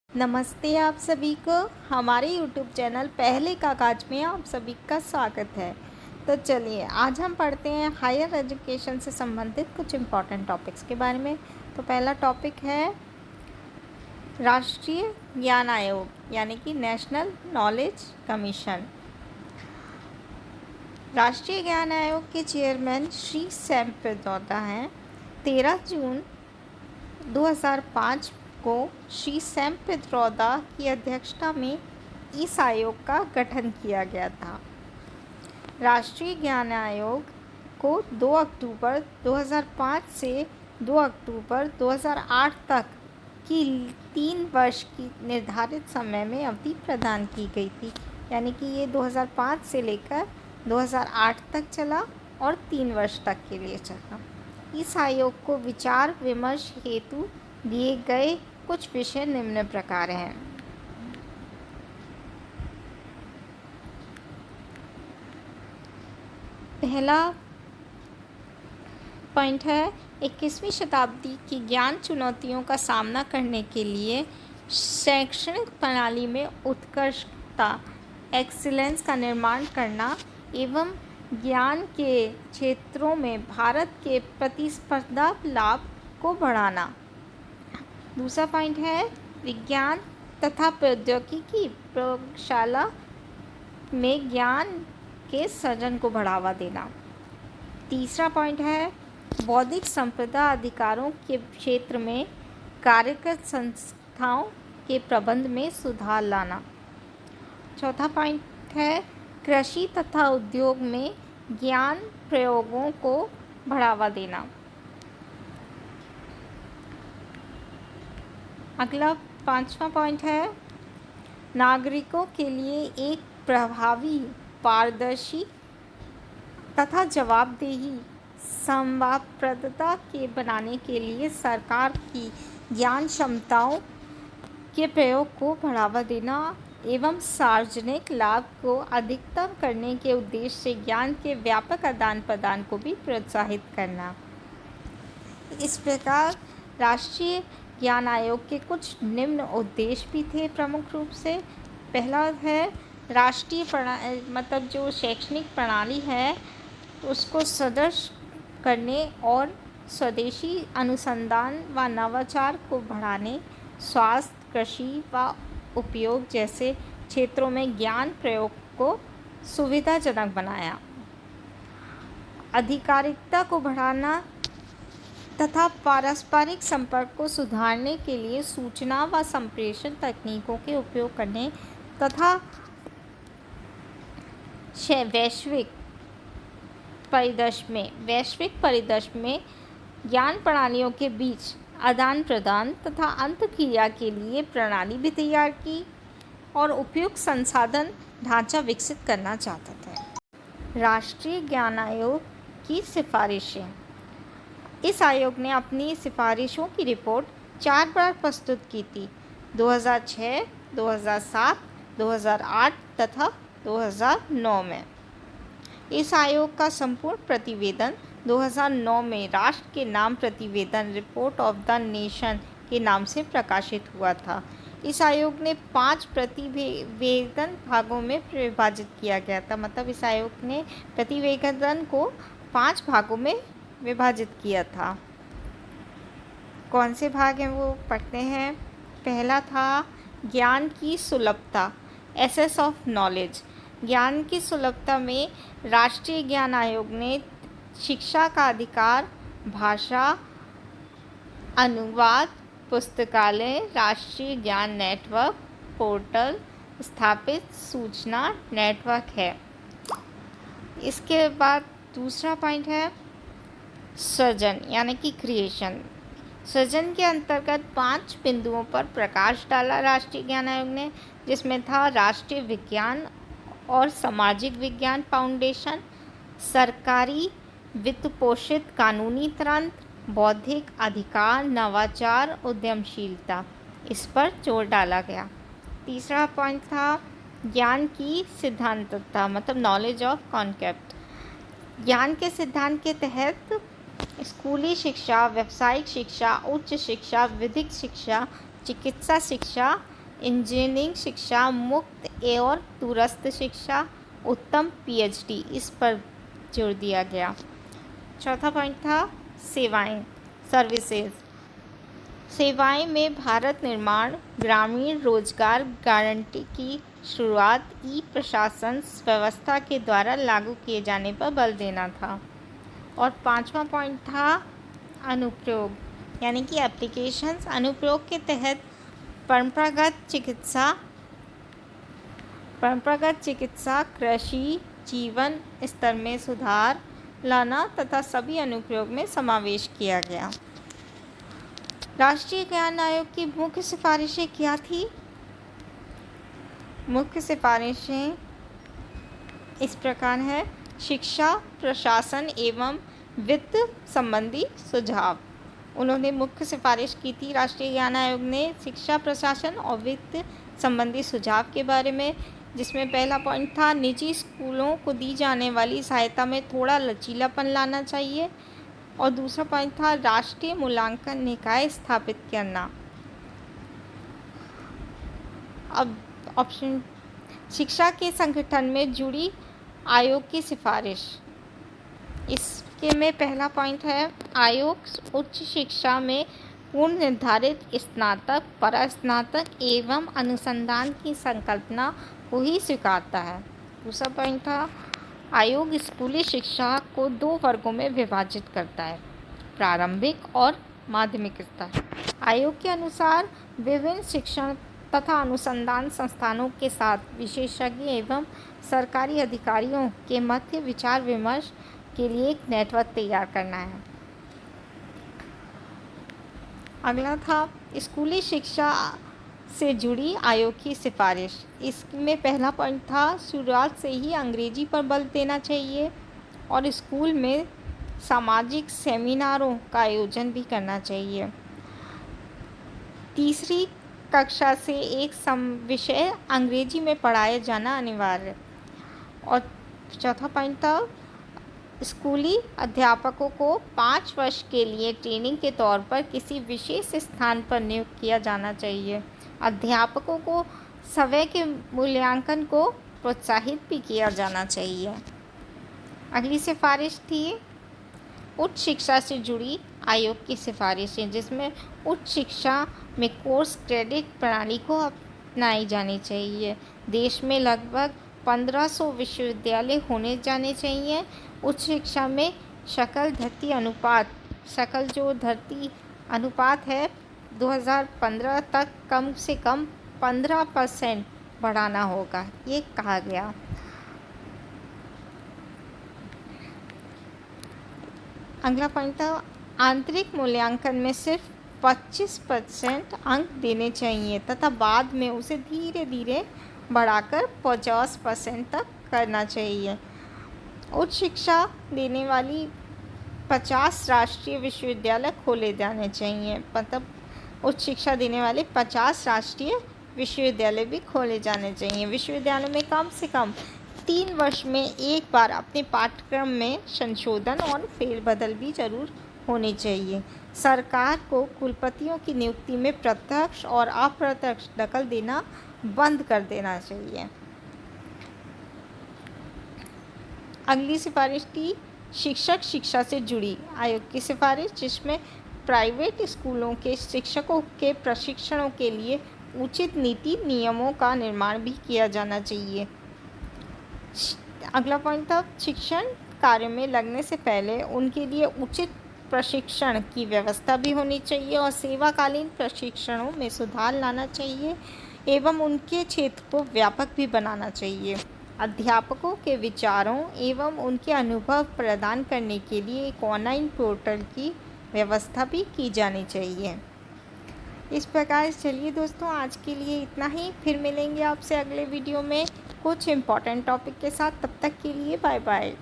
नमस्ते आप सभी को हमारे YouTube चैनल पहले का काज में आप सभी का स्वागत है। तो चलिए आज हम पढ़ते हैं हायर एजुकेशन से संबंधित कुछ इम्पॉर्टेंट टॉपिक्स के बारे में। तो पहला टॉपिक है राष्ट्रीय ज्ञान आयोग यानी कि नेशनल नॉलेज कमीशन। राष्ट्रीय ज्ञान आयोग के चेयरमैन श्री सैम पित्रोदा हैं। 13 जून 2005 को श्री सैम पित्रोदा की अध्यक्षता में इस आयोग का गठन किया गया था। राष्ट्रीय ज्ञान आयोग को 2 अक्टूबर 2005 से 2 अक्टूबर 2008 तक की 3 वर्ष की निर्धारित समय में अवधि प्रदान की गई थी, यानी कि ये 2005 से लेकर 2008 तक चला और 3 वर्ष तक के लिए चला। इस आयोग को विचार विमर्श हेतु दिए गए कुछ विषय निम्न प्रकार हैं। पहला पॉइंट है 21वीं शताब्दी की ज्ञान चुनौतियों का सामना करने के लिए शैक्षणिक प्रणाली में उत्कृष्टता एक्सीलेंस का निर्माण करना एवं ज्ञान के क्षेत्रों में भारत के प्रतिस्पर्धा लाभ को बढ़ाना। दूसरा पॉइंट है विज्ञान तथा प्रौद्योगिकी प्रयोगशाला में ज्ञान के सृजन को बढ़ावा देना। तीसरा पॉइंट है बौद्धिक संपदा अधिकारों के क्षेत्र में कार्यरत संस्थाओं के प्रबंध में सुधार लाना। चौथा पॉइंट है कृषि तथा उद्योग में ज्ञान प्रयोगों को बढ़ावा देना। अगला 5वां पॉइंट है नागरिकों के लिए एक प्रभावी पारदर्शी तथा जवाबदेही संवादप्रदता के बनाने के लिए सरकार की ज्ञान क्षमताओं के प्रयोग को बढ़ावा देना एवं सार्वजनिक लाभ को अधिकतम करने के उद्देश्य से ज्ञान के व्यापक आदान प्रदान को भी प्रोत्साहित करना। इस प्रकार राष्ट्रीय ज्ञान आयोग के कुछ निम्न उद्देश्य भी थे प्रमुख रूप से। पहला है राष्ट्रीय मतलब जो शैक्षणिक प्रणाली है उसको सदृढ़ करने और स्वदेशी अनुसंधान व नवाचार को बढ़ाने, स्वास्थ्य कृषि व उपयोग जैसे क्षेत्रों में ज्ञान प्रयोग को सुविधाजनक बनाया, आधिकारिकता को बढ़ाना तथा पारस्परिक संपर्क को सुधारने के लिए सूचना व संप्रेषण तकनीकों के उपयोग करने तथा वैश्विक परिदृश्य में ज्ञान प्रणालियों के बीच आदान प्रदान तथा अंतःक्रिया के लिए प्रणाली भी तैयार की और उपयुक्त संसाधन ढांचा विकसित करना चाहता था। राष्ट्रीय ज्ञान आयोग की सिफारिशें। इस आयोग ने अपनी सिफारिशों की रिपोर्ट 4 बार प्रस्तुत की थी, 2006, 2007, 2008 तथा 2009 में। इस आयोग का संपूर्ण प्रतिवेदन 2009 में राष्ट्र के नाम प्रतिवेदन रिपोर्ट ऑफ द नेशन के नाम से प्रकाशित हुआ था। इस आयोग ने 5 प्रतिवेदन भागों में विभाजित किया गया था, मतलब इस आयोग ने प्रतिवेदन को 5 भागों में विभाजित किया था। कौन से भाग हैं वो पढ़ते हैं। पहला था ज्ञान की सुलभता, एक्सेस ऑफ नॉलेज। ज्ञान की सुलभता में राष्ट्रीय ज्ञान आयोग ने शिक्षा का अधिकार, भाषा, अनुवाद, पुस्तकालय, राष्ट्रीय ज्ञान नेटवर्क पोर्टल स्थापित सूचना नेटवर्क है। इसके बाद दूसरा पॉइंट है सृजन यानी कि क्रिएशन। सृजन के अंतर्गत 5 बिंदुओं पर प्रकाश डाला राष्ट्रीय ज्ञान आयोग ने, जिसमें था राष्ट्रीय विज्ञान और सामाजिक विज्ञान फाउंडेशन, सरकारी वित्त पोषित कानूनी तंत्र, बौद्धिक अधिकार, नवाचार, उद्यमशीलता, इस पर जोर डाला गया। तीसरा पॉइंट था ज्ञान की सिद्धांतता, मतलब नॉलेज ऑफ कॉन्सेप्ट। ज्ञान के सिद्धांत के तहत स्कूली शिक्षा, व्यावसायिक शिक्षा, उच्च शिक्षा, विधिक शिक्षा, चिकित्सा शिक्षा इंजीनियरिंग शिक्षा, मुक्त और दूरस्थ शिक्षा, उत्तम पीएचडी, इस पर जोर दिया गया। चौथा पॉइंट था सेवाएं, सर्विसेज। सेवाएं में भारत निर्माण, ग्रामीण रोजगार गारंटी की शुरुआत, ई प्रशासन व्यवस्था के द्वारा लागू किए जाने पर बल देना था। और पांचवा पॉइंट था अनुप्रयोग, यानी कि एप्लीकेशंस। अनुप्रयोग के तहत परंपरागत चिकित्सा, कृषि, जीवन स्तर में सुधार लाना तथा सभी अनुप्रयोग में समावेश किया गया। राष्ट्रीय ज्ञान आयोग की मुख्य सिफारिशें क्या थी? मुख्य सिफारिशें इस प्रकार है: शिक्षा, प्रशासन एवं वित्त संबंधी सुझाव। उन्होंने मुख्य सिफारिश की थी राष्ट्रीय ज्ञान आयोग ने शिक्षा, प्रशासन और वित्त संबंधी सुझाव के बारे में, जिसमें पहला पॉइंट था निजी स्कूलों को दी जाने वाली सहायता में थोड़ा लचीलापन लाना चाहिए। और दूसरा पॉइंट था राष्ट्रीय मूल्यांकन निकाय स्थापित करना। अब ऑप्शन, शिक्षा के संगठन में जुड़ी आयोग की सिफारिश। इसके में पहला पॉइंट है आयोग उच्च शिक्षा में पूर्व निर्धारित स्नातक, परास्नातक एवं अनुसंधान की संकल्पना को ही स्वीकारता है। दूसरा पॉइंट था आयोग स्कूली शिक्षा को 2 वर्गों में विभाजित करता है, प्रारंभिक और माध्यमिक स्तर। आयोग के अनुसार विभिन्न शिक्षण तथा अनुसंधान संस्थानों के साथ विशेषज्ञ एवं सरकारी अधिकारियों के मध्य विचार विमर्श के लिए एक नेटवर्क तैयार करना है। अगला था स्कूली शिक्षा से जुड़ी आयोग की सिफारिश। इसमें पहला पॉइंट था शुरुआत से ही अंग्रेजी पर बल देना चाहिए और स्कूल में सामाजिक सेमिनारों का आयोजन भी करना चाहिए। तीसरी कक्षा से एक विषय अंग्रेजी में पढ़ाया जाना अनिवार्य। और चौथा पॉइंट था स्कूली अध्यापकों को 5 वर्ष के लिए ट्रेनिंग के तौर पर किसी विशेष स्थान पर नियुक्त किया जाना चाहिए। अध्यापकों को स्वयं के मूल्यांकन को प्रोत्साहित भी किया जाना चाहिए। अगली सिफारिश थी उच्च शिक्षा से जुड़ी आयोग की सिफारिशें, जिसमें उच्च शिक्षा में कोर्स क्रेडिट प्रणाली को अपनाई जानी चाहिए। देश में लगभग 1500 विश्वविद्यालय होने जाने चाहिए। उच्च शिक्षा में सकल धरती अनुपात है 2015 तक कम से कम 15% बढ़ाना होगा, ये कहा गया। अगला पॉइंट था आंतरिक मूल्यांकन में सिर्फ 25% अंक देने चाहिए तथा बाद में उसे धीरे धीरे बढ़ाकर 50% तक करना चाहिए। उच्च शिक्षा देने वाली 50 राष्ट्रीय विश्वविद्यालय खोले जाने चाहिए, मतलब उच्च शिक्षा देने वाले 50 राष्ट्रीय विश्वविद्यालय भी खोले जाने चाहिए। विश्वविद्यालय में कम से कम 3 वर्ष में एक बार अपने पाठ्यक्रम में संशोधन और फेरबदल भी जरूर होने चाहिए। सरकार को कुलपतियों की नियुक्ति में प्रत्यक्ष और अप्रत्यक्ष दखल देना बंद कर देना चाहिए। अगली सिफारिश थी शिक्षक शिक्षा से जुड़ी आयोग की सिफारिश, जिसमें प्राइवेट स्कूलों के शिक्षकों के प्रशिक्षणों के लिए उचित नीति नियमों का निर्माण भी किया जाना चाहिए। अगला पॉइंट था शिक्षण कार्य में लगने से पहले उनके लिए उचित प्रशिक्षण की व्यवस्था भी होनी चाहिए और सेवाकालीन प्रशिक्षणों में सुधार लाना चाहिए एवं उनके क्षेत्र को व्यापक भी बनाना चाहिए। अध्यापकों के विचारों एवं उनके अनुभव प्रदान करने के लिए एक ऑनलाइन पोर्टल की व्यवस्था भी की जानी चाहिए। इस प्रकार चलिए दोस्तों, आज के लिए इतना ही। फिर मिलेंगे आपसे अगले वीडियो में कुछ इम्पोर्टेंट टॉपिक के साथ। तब तक के लिए बाय बाय।